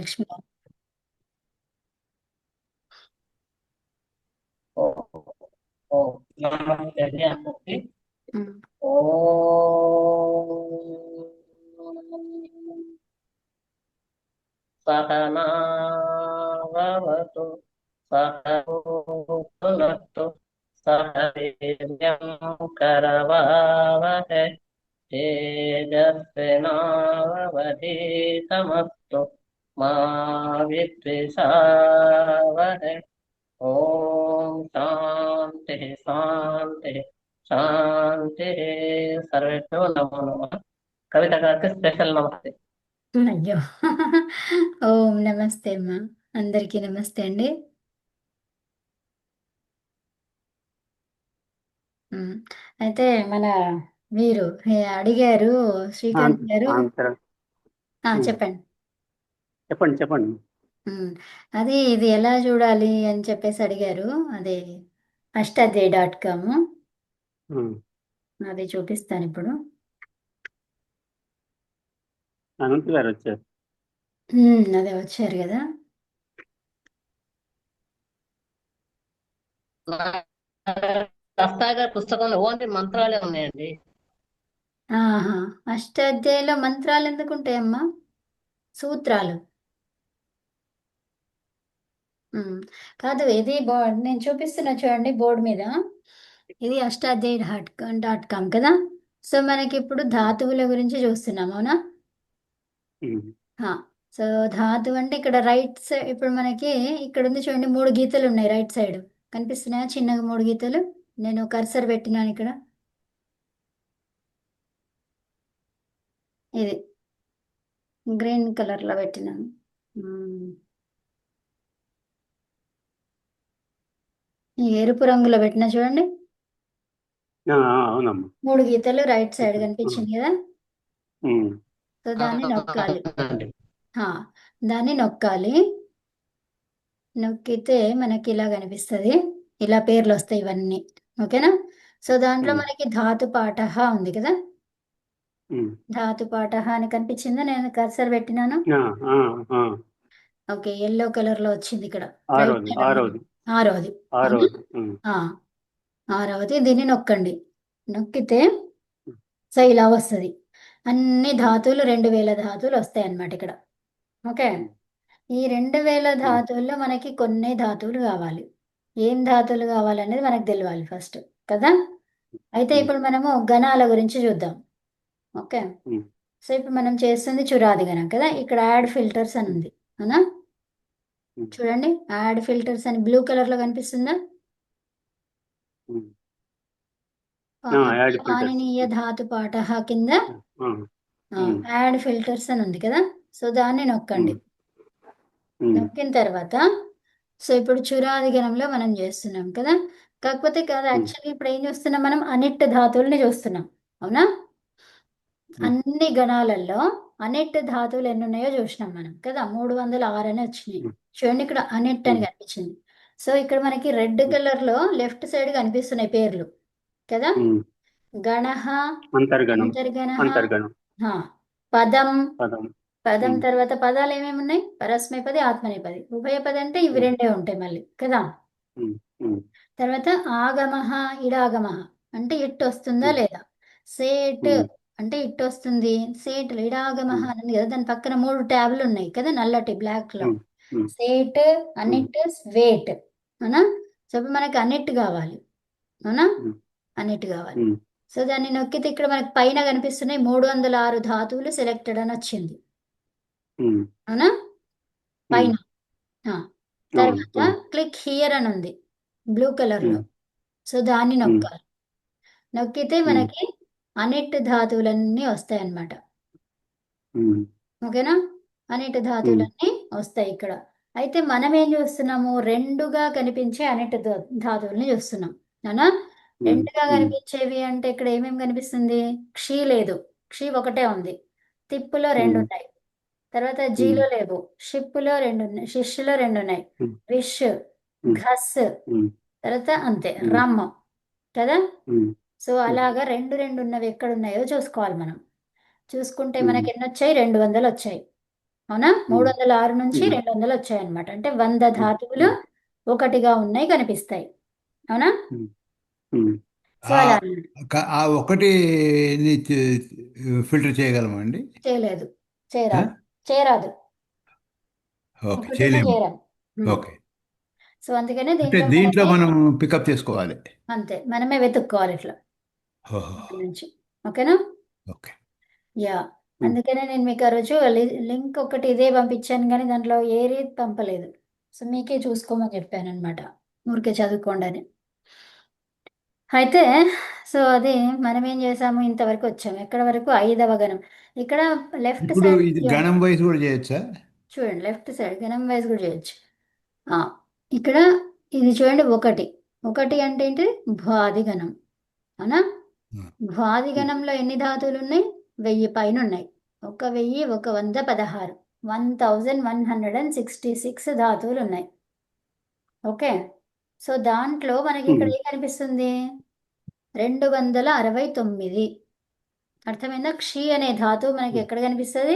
లక్ష్మి గారు. ఓ ఓ నమస్తే అండి అందరికి. ఉమ్, ఓం సహనావతు సహనో భునక్తు సహ వీర్యం కరవావహై తేజస్వినావధీతమస్తు మా విద్విషావహై. ఓం శాంతి శాంతి శాంతి. సర్వేభ్యో నమో నమః. కవిత గారికి స్పెషల్ నమస్తే. అయ్యో. ఓం నమస్తే అమ్మా. అందరికీ నమస్తే అండి. ఉమ్, అయితే మన వీరు అడిగారు శ్రీకాంత్ గారు. ఆన్సర్. చెప్పండి. చెప్పండి చెప్పండి. ఉమ్, అది ఇది ఎలా చూడాలి అని చెప్పేసి అడిగారు. అదే అష్టాధ్యాయీ.com. ఉమ్. అది చూపిస్తాను ఇప్పుడు. అనంత్ గారు వచ్చారు. అదే వచ్చారు కదా. దస్తా గారి పుస్తకంలో ఓన్లీ మంత్రాలే ఉన్నాయండి. ఆహా. అష్టాధ్యాయిలో మంత్రాలు ఎందుకు ఉంటాయమ్మా? సూత్రాలు. ఉమ్, కాదు, ఇది బోర్డ్ నేను చూపిస్తున్నా చూడండి బోర్డు మీద. ఇది అష్టాధ్యాయీ.com కదా. సో మనకి ఇప్పుడు ధాతువుల గురించి చూస్తున్నాం, అవునా? ఉమ్. హా. సో ధాతువు అంటే ఇక్కడ రైట్ సైడ్ ఇప్పుడు మనకి ఇక్కడ ఉంది చూడండి, మూడు గీతలు ఉన్నాయి రైట్ సైడ్. కనిపిస్తున్నాయా చిన్నగా మూడు గీతలు? నేను కర్సర్ పెట్టినాను ఇక్కడ. ఇది గ్రీన్ కలర్ లో పెట్టినాను. ఉమ్, ఈ ఎరుపు రంగులో పెట్టినా చూడండి. అవునమ్మా. మూడు గీతలు రైట్ సైడ్ ఉమ్. కనిపించింది కదా. ఉమ్. సో దాన్ని నొక్కాలి. అవునండి. హా, దాన్ని నొక్కాలి. నొక్కితే మనకి ఇలా కనిపిస్తుంది. ఇలా పేర్లు వస్తాయి ఇవన్నీ. ఓకేనా? సో దాంట్లో ఉమ్. మనకి ధాతు పాఠ ఉంది కదా. ఉమ్. ధాతు పాఠ అని కనిపించిందా? నేను కర్సర్ పెట్టినాను. ఆ, ఆ, ఆ. ఓకే, ఎల్లో కలర్ లో వచ్చింది ఇక్కడ. రైట్ ఆరోది సైడ్ ఉంది. ఆరోది ఆరోది. అవునా? ఆరోది. ఉమ్. ఆ, ఆరవది. దీన్ని నొక్కండి. నొక్కితే సో ఇలా వస్తుంది. అన్ని ఉమ్. ధాతువులు 2000 ధాతువులు వస్తాయి అన్నమాట ఇక్కడ. ఓకే. ఉమ్. ఈ 2000 ఉమ్. ధాతువుల్లో మనకి కొన్ని ధాతువులు కావాలి. ఏం ధాతువులు కావాలనేది మనకు తెలియాలి ఫస్ట్ కదా. అయితే ఉమ్. ఇప్పుడు మనము గణాల గురించి చూద్దాం. ఓకే. ఉమ్. సో ఇప్పుడు మనం చేస్తుంది చురాది గణం కదా. ఇక్కడ యాడ్ ఫిల్టర్స్ అని ఉంది, అవునా? ఉమ్. చూడండి, యాడ్ ఫిల్టర్స్ అని బ్లూ కలర్ లో కనిపిస్తుందా? ఉమ్. Add filters. పాణినీయ ధాతు పాఠ కింద ఉమ్. యాడ్ ఫిల్టర్స్ అని ఉంది కదా. సో దాన్ని నొక్కండి. ఉమ్. ఉమ్. నొక్కిన తర్వాత సో ఇప్పుడు చురాది గణంలో మనం చేస్తున్నాం కదా. కాకపోతే కాదు, ఉమ్. యాక్చువల్లీ ఇప్పుడు ఏం చూస్తున్నాం, మనం అనిట్ ధాతువుల్ని చూస్తున్నాం, అవునా? ఉమ్. అన్ని గణాలలో అనిట్ ధాతువులు ఎన్ని ఉన్నాయో చూసినాం మనం కదా. 306 అని వచ్చినాయి. ఉమ్. చూడండి, ఇక్కడ అనిట్ అని ఉమ్. కనిపించింది. సో ఇక్కడ మనకి రెడ్ కలర్ లో లెఫ్ట్ సైడ్ కనిపిస్తున్నాయి పేర్లు కదా. ఉమ్. గణః, అంతర్గణం. అంతర్గణః, అంతర్గణం. హా, పదం. పదం. పదం ఉమ్. తర్వాత పదాలు ఏమేమి ఉన్నాయి? పరస్మైపది, ఆత్మనేపది. ఉభయపది అంటే ఇవి ఉమ్. రెండే ఉంటాయి మళ్ళీ కదా. ఉమ్. ఉమ్. తర్వాత ఆగమః, ఇడాగమః అంటే ఇట్టు వస్తుందా ఉమ్. లేదా. సేట్ ఉమ్. అంటే ఇట్టు వస్తుంది. సేట్ ఇడాగమః ఉమ్. అని ఉంది కదా, దాని పక్కన మూడు ట్యాబ్లు ఉన్నాయి కదా నల్లటి బ్లాక్ లో. ఉమ్. ఉమ్. సేట్, ఉమ్. అనిట్, స్వేట్, అవునా? సో ఇప్పుడు మనకి అనిట్ కావాలి, అవునా? ఉమ్. అనిట్ కావాలి. ఉమ్. సో దాన్ని నొక్కితే ఇక్కడ మనకి పైన కనిపిస్తున్నాయి 306 ధాతువులు సెలెక్టెడ్ అని వచ్చింది, ఉమ్. అవునా? ఉమ్. పైన. ఆ, అవును. తర్వాత క్లిక్ హియర్ అని ఉంది బ్లూ కలర్ లో. ఉమ్. సో దాన్ని ఉమ్. నొక్కాలి. నొక్కితే ఉమ్. మనకి అనిట్ ధాతువులన్నీ వస్తాయి అన్నమాట. ఉమ్. ఓకేనా? అనిట్ ఉమ్. ధాతువులన్నీ వస్తాయి ఇక్కడ. అయితే మనం ఏం చూస్తున్నాము, రెండుగా కనిపించే అనిట్ ధాతువుల్ని చూస్తున్నాం, అవునా? ఉమ్. రెండుగా ఉమ్. కనిపించేవి అంటే ఇక్కడ ఏమేమి కనిపిస్తుంది? క్షీ లేదు, క్షీ ఒకటే ఉంది. తిప్పులో రెండు ఉమ్. ఉన్నాయి. తర్వాత ఉమ్. జీలో లేవు, షిప్పులో రెండు ఉన్నాయి, షిష్లో రెండు ఉన్నాయి. ఉమ్. విష్, ఉమ్. ఘస్, ఉమ్. తర్వాత అంతే ఉమ్. రమ్ కదా. ఉమ్. సో ఉమ్. అలాగా రెండు రెండు ఉన్నవి ఎక్కడ ఉన్నాయో చూసుకోవాలి మనం. చూసుకుంటే ఉమ్. మనకి ఎన్ని వచ్చాయి? 200 వచ్చాయి. అవునా? ఉమ్, 306 నుంచి ఉమ్, 200 వచ్చాయన్నమాట. అంటే 100 ఉమ్, ధాతువులు ఉమ్, ఒకటిగా ఉన్నాయి కనిపిస్తాయి. అవునా? ఉమ్, ఉమ్. సో ఆ అలా అన్నమాట. ఆ ఒకటి ఫిల్టర్ చేయగలమా అండి? చేయలేదు, ఆ? చేయరాదు, చేయరాదు. ఓకే, ఒకటినే చేయలేము. చేయరాదు. ఉమ్. ఓకే. సో అందుకనే అంటే దీంట్లో దీంట్లో మనమే మనం పికప్ చేసుకోవాలి. అంతే, మనమే వెతుక్కోవాలి ఇట్లా ఓహో. ఇక్కడ నుంచి. ఓకేనా? ఓకే. యా. ఉమ్, అందుకనే నేను మీకు ఆ రోజు లింక్ ఒకటి ఇదే పంపించాను, కానీ దాంట్లో ఏది పంపలేదు. సో మీకే చూసుకోమని చెప్పాను అనమాట, ఊరికే చదువుకోండి అని. అయితే సో అది మనం ఏం చేసాము, ఇంతవరకు వచ్చాము ఎక్కడ వరకు, 5వ గణం. ఇక్కడ లెఫ్ట్ ఇప్పుడు సైడ్ ఇది గణం వైజ్ కూడా చేయొచ్చా? చూడండి, లెఫ్ట్ సైడ్ గణం వైజ్ కూడా చేయొచ్చు. ఆ, ఇక్కడ ఇది చూడండి, ఒకటి. ఒకటి అంటే ఏంటి? భ్వాది గణం. అవునా? ఉమ్, భ్వాది ఉమ్, గణంలో ఎన్ని ధాతువులు ఉన్నాయి? 1000 పైన ఉన్నాయి. 1116, 1166 ధాతువులు ఉన్నాయి. ఓకే. సో దాంట్లో మనకి ఇక్కడ ఉమ్, ఏం కనిపిస్తుంది? 269. అర్థమైందా? క్షి అనే ధాతువు మనకి ఉమ్, ఎక్కడ కనిపిస్తుంది?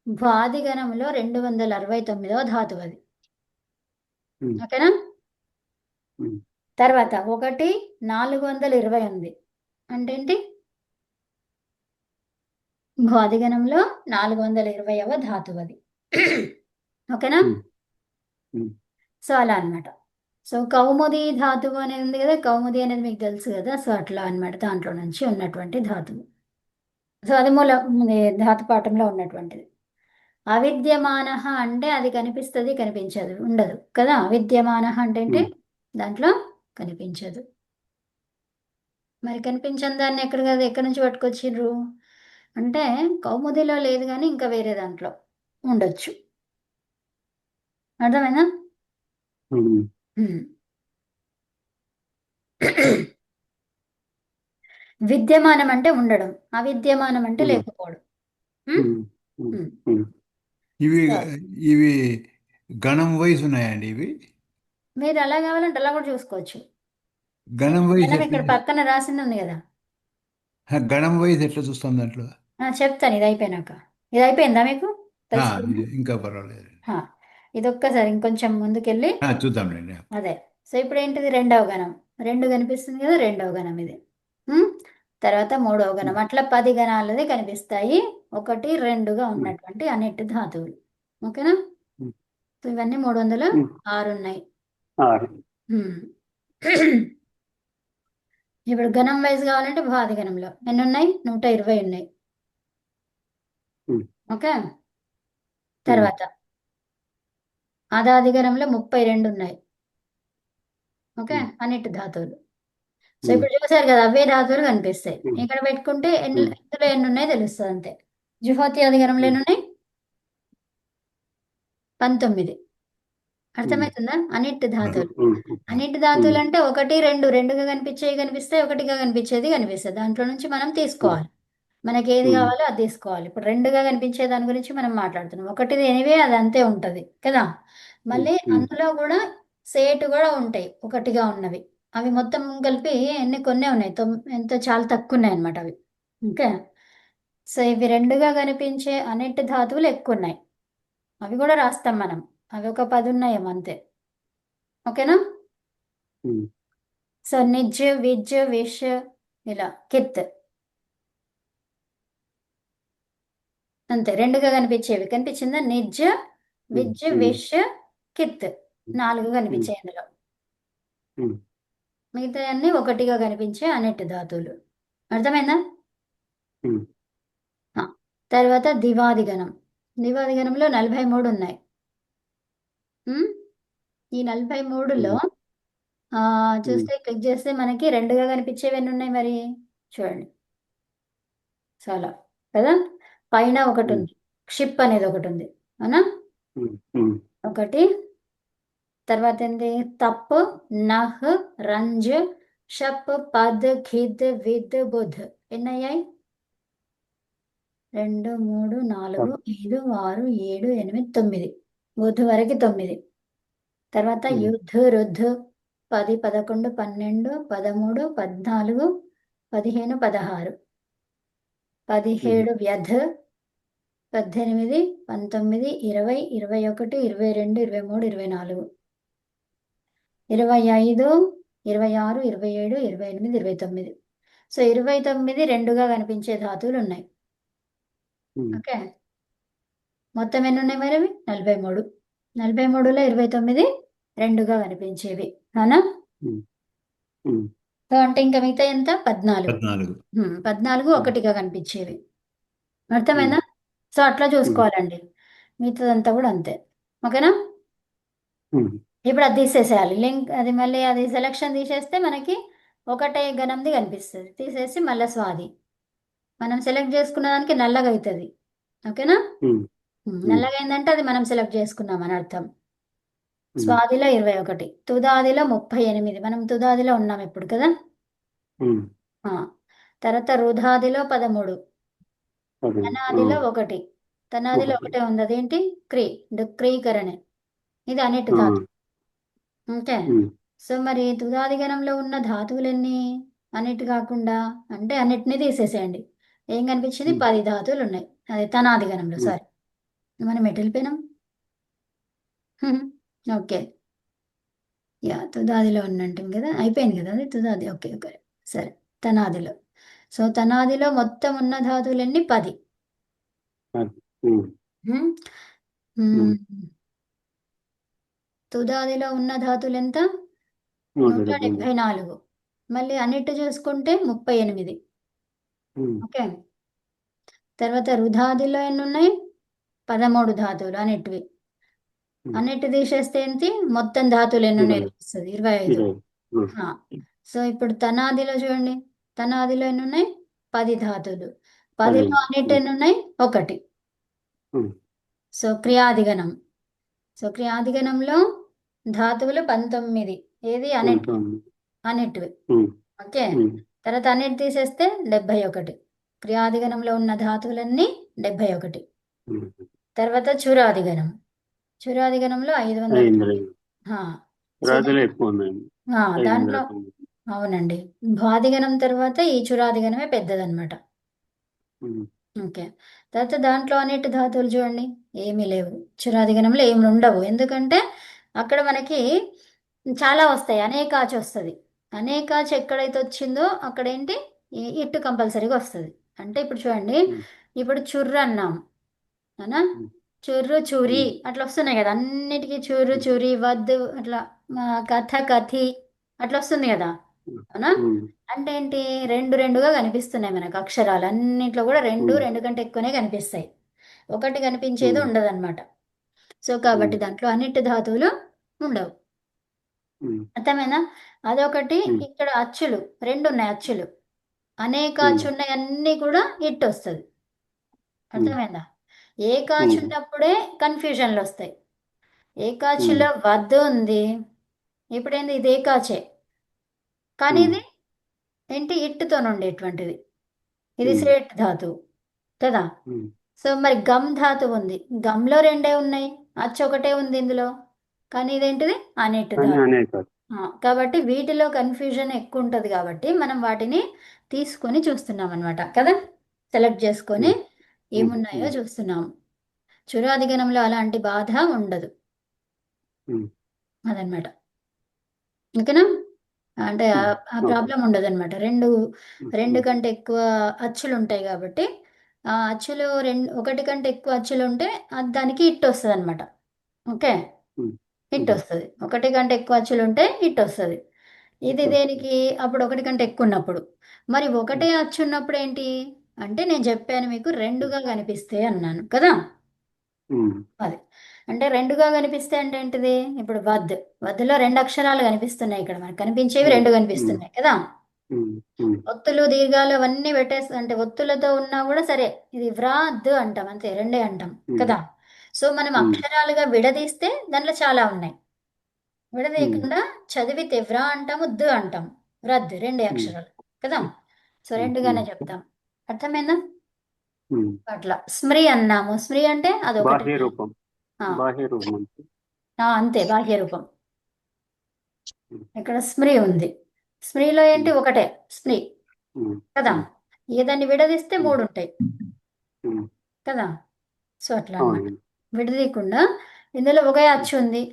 భ్వాది గణంలో 269వ ధాతువు అది. ఉమ్, ఓకేనా? ఉమ్, తర్వాత 420 ఉంది. అంటే ఏంటి? భ్వాది గణంలో 420వ ధాతువు అది. ఓకేనా? ఉమ్, ఉమ్, సో అలా అన్నమాట. సో కౌముది ధాతువు అనేది ఉంది కదా, కౌముది అనేది మీకు తెలుసు కదా. సో అట్లా అన్నమాట, దాంట్లో నుంచి ఉన్నటువంటి ధాతువు. సో అది ఇది ధాతు పాఠంలో ఉన్నటువంటిది. అవిద్యమాన అంటే అది కనిపిస్తుంది కనిపించదు, ఉండదు కదా. అవిద్యమాన అంటే ఏంటి? ఉమ్. దాంట్లో కనిపించదు. మరి కనిపించని దాన్ని ఎక్కడ కదా, ఎక్కడి నుంచి పట్టుకొచ్చిండ్రు అంటే, కౌముదిలో లేదు కానీ ఇంకా వేరే దాంట్లో ఉండొచ్చు. అర్థమైందా? ఉమ్, హ్మ్. విద్యమానం అంటే ఉండడం, అవిద్యమానం అంటే ఉమ్, లేకపోవడం. హ్మ్? ఉమ్, ఉమ్, హ్మ్. ఉమ్. ఇవి సో ఇవి గణం వైజ్ ఉన్నాయండి ఇవి? మీరు ఎలా కావాలంటే అలా కూడా చూసుకోవచ్చు. గణం వైజ్ మనం ఎట్లా? ఇక్కడ పక్కన రాసింది ఉంది కదా. గణం వైజ్ ఎట్లా చూస్తాం దాంట్లో? చెప్తాను ఇది అయిపోయినాక. ఇది అయిపోయిందా మీకు తెలుసుకుంది? ఇది ఇంకా పర్వాలేదు. ఇది ఒక్కసారి ఇంకొంచెం ముందుకెళ్ళి. చూద్దాంలేండి. అదే. సో ఇప్పుడు ఏంటిది? 2వ గణం. 2 కనిపిస్తుంది కదా, 2వ గణం ఇది. ఉమ్, తర్వాత 3వ గణం. ఉమ్, అట్లా 10 గణాలది కనిపిస్తాయి, 1, 2గా ఉమ్, ఉన్నటువంటి అన్నిటి ధాతువులు. ఓకేనా? ఉమ్, సో ఇవన్నీ 306 ఉమ్. ఉన్నాయి. ఆరు. ఉమ్. ఇప్పుడు గణం వైజ్ కావాలంటే భాది గణంలో ఎన్ని ఉన్నాయి? 120 ఉన్నాయి. ఉమ్, ఓకే. ఉమ్, తర్వాత ఆదాది గణంలో 32 ఉన్నాయి. ఓకే, ఉమ్, అన్నిటి ధాతువులు. సో ఉమ్, ఇప్పుడు చూసారు కదా, అవే ధాతువులు కనిపిస్తాయి. ఉమ్, ఇక్కడ పెట్టుకుంటే ఉమ్, ఇందులో ఎన్ని ఉన్నాయో తెలుస్తుంది అంతే. జుహోతి అధిగరంలో ఉమ్, ఎన్ని ఉన్నాయి? 19. ఉమ్, అర్థమవుతుందా? అన్నిటి ఉమ్, ధాతువులు. ఉమ్, అన్నిటి ఉమ్, ధాతువులు అంటే 1, 2, రెండుగా కనిపించేవి కనిపిస్తాయి, ఒకటిగా కనిపించేది కనిపిస్తుంది. దాంట్లో నుంచి మనం ఉమ్, తీసుకోవాలి, మనకి ఏది ఉమ్, కావాలో అది తీసుకోవాలి. ఇప్పుడు రెండుగా కనిపించే దాని గురించి మనం మాట్లాడుతున్నాం. ఒకటిది ఎనివే అది అంతే ఉంటుంది కదా. ఉమ్, మళ్ళీ ఉమ్, అందులో కూడా సేటు కూడా ఉంటాయి ఒకటిగా ఉన్నవి. అవి మొత్తం కలిపి కొన్నే ఉన్నాయి, ఎంతో చాలా తక్కువ ఉన్నాయి అన్నమాట అవి. ఓకే. సో ఇవి రెండుగా కనిపించే అన్నిటి ధాతువులు ఎక్కువ ఉన్నాయి, అవి కూడా రాస్తాం మనం. అవి ఒక 10 ఉన్నాయేమో అంతే. ఓకేనా? ఉమ్, సో నిజ్, విజ్, విష్, ఇలా కిత్, అంతే. రెండుగా కనిపించేవి కనిపించిందా? నిజ్, ఉమ్, విజ్, ఉమ్, విష్, కిత్, 4 ఉమ్, కనిపించాయి అందులో. ఉమ్, మిగతా అన్ని ఒకటిగా కనిపించే అన్నిటి ధాతువులు. అర్థమైందా? ఉమ్, ఆ. తర్వాత దివాది గణం. దివాది గణంలో 43 ఉన్నాయి. ఉమ్, ఈ 43లో ఉమ్, ఉమ్, చూస్తే క్లిక్ చేస్తే మనకి రెండుగా కనిపించేవి ఎన్ని ఉన్నాయి మరి? చూడండి, చాలా కదా. పైన ఒకటి ఉమ్, ఉంది, క్షిప్ అనేది ఒకటి ఉంది. అవునా? ఉమ్, ఉమ్, ఒకటి. తర్వాత ఏంది? తప్, నహ్, రంజ్, షప్, పద్, ఖిద్, విద్, బుధ్. ఎన్ని అయ్యాయి? 2, 3, 4, 5, 6, 7, 8, 9. బుధ్ వరకు 9. తర్వాత ఉమ్, యుద్ధ్, రుద్ధ్ 10, 11, 12, 13, 14, 15, 16, ఉమ్, 17 వ్యధ్, 18, 19, 20, 21, 22, 23, 24, 25, 26, 27, 28, 29. సో 29 రెండుగా కనిపించే ధాతువులు ఉన్నాయి. ఉమ్, ఓకే, మొత్తం ఎన్ని ఉన్నాయి మరి? 43. 43లో 29 రెండుగా కనిపించేవి, అవునా? ఉమ్, ఉమ్, సో అంటే ఇంకా మిగతా ఎంత? 14. 14. 14 ఉమ్, ఒకటిగా కనిపించేవి, ఉమ్, అర్థమైందా? సో అట్లా ఉమ్, చూసుకోవాలండి. మిగతాదంతా కూడా అంతే. ఓకేనా? ఉమ్, ఇప్పుడు అది తీసేసేయాలి లింక్, అది మళ్ళీ అది సెలక్షన్ తీసేస్తే మనకి ఒకటే గణంది కనిపిస్తుంది. తీసేసి మళ్ళీ స్వాది మనం సెలెక్ట్ చేసుకున్న దానికి నల్లగా అవుతుంది. ఓకేనా? ఉమ్, ఉమ్, నల్లగా అయిందంటే అది మనం సెలెక్ట్ చేసుకున్నాం అని అర్థం. ఉమ్, స్వాదిలో 21, తుదాదిలో 38. మనం తుదాదిలో ఉన్నాం ఇప్పుడు కదా. ఉమ్, ఆ, తర్వాత రుధాదిలో 13, అదే తనాదిలో 1. తనాదిలో ఒకటి ఒకటే ఉంది, అదేంటి? క్రీ, క్రీకరణే. ఇది అనిట్ ఆ, ధాతు. ఓకే, ఉమ్, సో మరి తుదాది గణంలో ఉన్న ధాతువులన్నీ అన్నిటి కాకుండా, అంటే అన్నిటిని తీసేసేయండి. ఏం కనిపించింది? ఉమ్, 10 ధాతువులు ఉన్నాయి. అదే తనాది గణంలో, ఉమ్, సారీ. మనం ఎటు వెళ్ళిపోయినాం? ఓకే, యా తుదాదిలో ఉన్నట్టుంది కదా, అయిపోయింది కదా అది తుదాది. ఓకే ఓకే, సరే. తనాదిలో, సో తనాదిలో మొత్తం ఉన్న ధాతువులన్నీ 10. అది, ఉమ్, హ్మ్? ఉమ్, హ్మ్. తుదాదిలో ఉన్న ధాతువులు ఎంత? 174. 174. మళ్ళీ అన్నిటి చూసుకుంటే 38. ఉమ్, ఓకే, తర్వాత రుధాదిలో ఎన్ని ఉన్నాయి? 13 ధాతువులు అన్నిటివి. ఉమ్, అన్నిటి తీసేస్తే ఏంటి? మొత్తం ధాతువులు ఎన్ని ఉన్నాయి 20, తెలుస్తుంది, 25. 20, ఉమ్, ఆ, సో ఇప్పుడు తనాదిలో చూడండి, తనాదిలో ఎన్ని ఉన్నాయి? 10 ధాతువులు. 10లో 15, అన్నిటి ఎన్ని ఉన్నాయి? 1. ఉమ్, సో క్రియాదిగణం, సో క్రియాదిగణంలో ధాతువులు 19. ఏది? అన్నిటి, 19, అన్నిటివి. ఉమ్, ఓకే, ఉమ్, తర్వాత అన్నిటి తీసేస్తే 71. క్రియాదిగణంలో ఉన్న ధాతువులన్నీ 71. ఉమ్, తర్వాత చురాదిగణం, చురాదిగణంలో 509. 500. ఆ, సో రాజులు ఎక్కువ ఉన్నాయి. దాంట్లో 509. అవునండి, భాదిగణం తర్వాత ఈ చురాదిగణమే పెద్దదన్నమాట. ఉమ్, ఓకే, తర్వాత దాంట్లో అన్నిటి ధాతువులు చూడండి, ఏమీ లేవు. చురాదిగణంలో ఏమి ఉండవు, ఎందుకంటే అక్కడ మనకి చాలా వస్తాయి. అనేకాచి వస్తుంది. అనేకాచి ఎక్కడైతే వచ్చిందో అక్కడ ఏంటి? ఇట్టు కంపల్సరీగా వస్తుంది. అంటే ఇప్పుడు చూడండి, ఉమ్, ఇప్పుడు చుర్రు అన్నాం, అవునా? ఉమ్, చుర్రు చురి ఉమ్, అట్లా వస్తున్నాయి కదా, అన్నిటికీ చుర్రు ఉమ్, చురి వద్దు అట్లా, కథ కథి అట్లా వస్తుంది కదా, అవునా? ఉమ్, అంటే ఏంటి? రెండు రెండుగా కనిపిస్తున్నాయి మనకు అక్షరాలు అన్నిట్లో కూడా, రెండు ఉమ్, రెండు కంటే ఎక్కువనే కనిపిస్తాయి. ఒకటి కనిపించేది ఉమ్, ఉండదన్నమాట. సో ఉమ్, కాబట్టి దాంట్లో అన్నిటి ధాతువులు ఉండవు, ఉమ్, అర్థమైనా? అదొకటి. ఉమ్, ఇక్కడ అచ్చులు రెండు ఉన్నాయి, అచ్చులు అనేక ఉమ్, అచ్చు ఉన్నాయి, అన్నీ కూడా ఇట్టు వస్తుంది, ఉమ్, అర్థమైందా? ఏకాచి ఉమ్, ఉన్నప్పుడే కన్ఫ్యూజన్లు వస్తాయి. ఉమ్, ఏకాచిలో వద్దు ఉంది, ఇప్పుడేంది? ఇది ఏకాచే, కానీ ఉమ్, ఇది ఏంటి? ఇట్టుతో ఉండేటువంటిది. ఇది ఉమ్, శ్రేట్ ధాతువు కదా. ఉమ్. సో మరి గమ్ ధాతువు ఉంది, గమ్లో రెండే ఉన్నాయి, అచ్చు ఒకటే ఉంది ఇందులో, కానీ ఇదేంటిది? అనేటి కానీ ధాతువు. అనేక. కాబట్టి వీటిలో కన్ఫ్యూజన్ ఎక్కువ ఉంటుంది, కాబట్టి మనం వాటిని తీసుకొని చూస్తున్నాం అనమాట కదా. సెలెక్ట్ చేసుకొని ఉమ్, ఉమ్, ఏమున్నాయో ఉమ్, చూస్తున్నాం. చురాదిగణంలో అలాంటి బాధ ఉండదు, ఉమ్, అదనమాట. ఓకేనా? అంటే ఉమ్. ఆ ఓకే. ప్రాబ్లం ఉండదు అనమాట. రెండు ఉమ్, రెండు ఉమ్, కంటే ఎక్కువ అచ్చులు ఉంటాయి కాబట్టి, ఆ అచ్చులు ఒకటి కంటే ఎక్కువ అచ్చులు ఉంటే అది దానికి ఇట్ వస్తుంది అనమాట. ఓకే, ఉమ్, హిట్ ఉమ్. వస్తుంది. ఒకటి కంటే ఎక్కువ అచ్చులు ఉంటే హిట్ వస్తుంది. ఇది వస్తుంది. దేనికి? అప్పుడు ఒకటి కంటే ఎక్కువ ఉన్నప్పుడు. మరి ఒకటే ఉమ్, అచ్చు ఉన్నప్పుడు ఏంటి? అంటే నేను చెప్పాను మీకు ఉమ్, రెండుగా కనిపిస్తే అన్నాను కదా. ఉమ్, అది అంటే రెండుగా కనిపిస్తే అంటే ఏంటిది? ఇప్పుడు వద్దులో రెండు అక్షరాలు కనిపిస్తున్నాయి, ఇక్కడ మనకు కనిపించేవి ఉమ్, రెండు ఉమ్, కనిపిస్తున్నాయి కదా. ఉమ్, ఉమ్, ఒత్తులు దీర్ఘాలు అవన్నీ పెట్టేసి, అంటే ఒత్తులతో ఉన్నా కూడా సరే, ఇది వ్రాద్ అంటాం, అంతే, రెండే అంటాం ఉమ్, కదా. సో మనం ఉమ్, అక్షరాలుగా విడదీస్తే దాంట్లో చాలా ఉన్నాయి. ఉమ్, విడదీయకుండా చదివితే వ్రా అంటాము, ద అంటాం. వ్రద్ రెండే ఉమ్, అక్షరాలు కదా. సో ఉమ్, రెండుగానే ఉమ్, చెప్తాం, అర్థమైందా? ఉమ్. అట్లా స్మ్రి అన్నాము, స్మ్రి అంటే అదొకటి. బాహ్య రూపం. ఆ, బాహ్య రూపం అంటే అంతే, బాహ్య రూపం. ఉమ్, ఇక్కడ స్మ్రి ఉంది, స్మ్రిలో ఏంటి? ఉమ్, ఒకటే స్మ్రి ఉమ్, కదా. ఉమ్, ఏ దాన్ని విడదీస్తే ఉమ్, మూడు ఉంటాయి ఉమ్, కదా. సో అట్లా అన్నమాట. అవునండి. విడదీయకుండా ఇందులో ఒకే అచ్చు ఉంది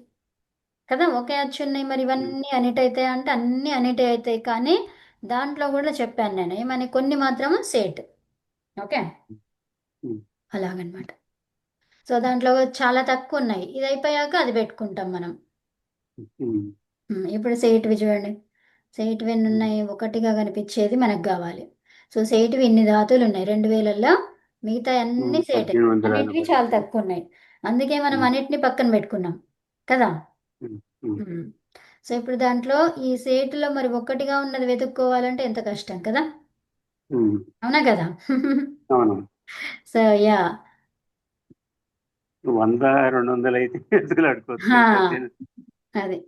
కదా, ఒకే అచ్చు ఉన్నాయి, మరి ఇవన్నీ అనిట్ అవుతాయి అంటే అన్నీ అనిటే అవుతాయి, కానీ దాంట్లో కూడా చెప్పాను నేను ఏమని, కొన్ని మాత్రం సేట్. ఓకే, అలాగనమాట. సో దాంట్లో చాలా తక్కువ ఉన్నాయి, ఇది అయిపోయాక అది పెట్టుకుంటాం మనం. ఇప్పుడు సేట్వి చూడండి, సేట్వి ఎన్ని ఉన్నాయి, ఒకటిగా కనిపించేది మనకు కావాలి. సో సేట్వి ఇన్ని ధాతువులు ఉన్నాయి 2000లో, మిగతా అన్ని సేటే, 1840. అన్నిటివి చాలా తక్కువ ఉన్నాయి. అందుకే మనం అన్నిటిని పక్కన పెట్టుకున్నాం కదా. ఉమ్. సో ఇప్పుడు దాంట్లో ఈ సేటులో మరి ఒక్కటిగా ఉన్నది వెతుక్కోవాలంటే ఎంత కష్టం కదా, అవునా కదా. అవును. So yeah. 100 200 అయితే ఎత్తుకులాడుకోవచ్చు, హా, కానీ 18 అది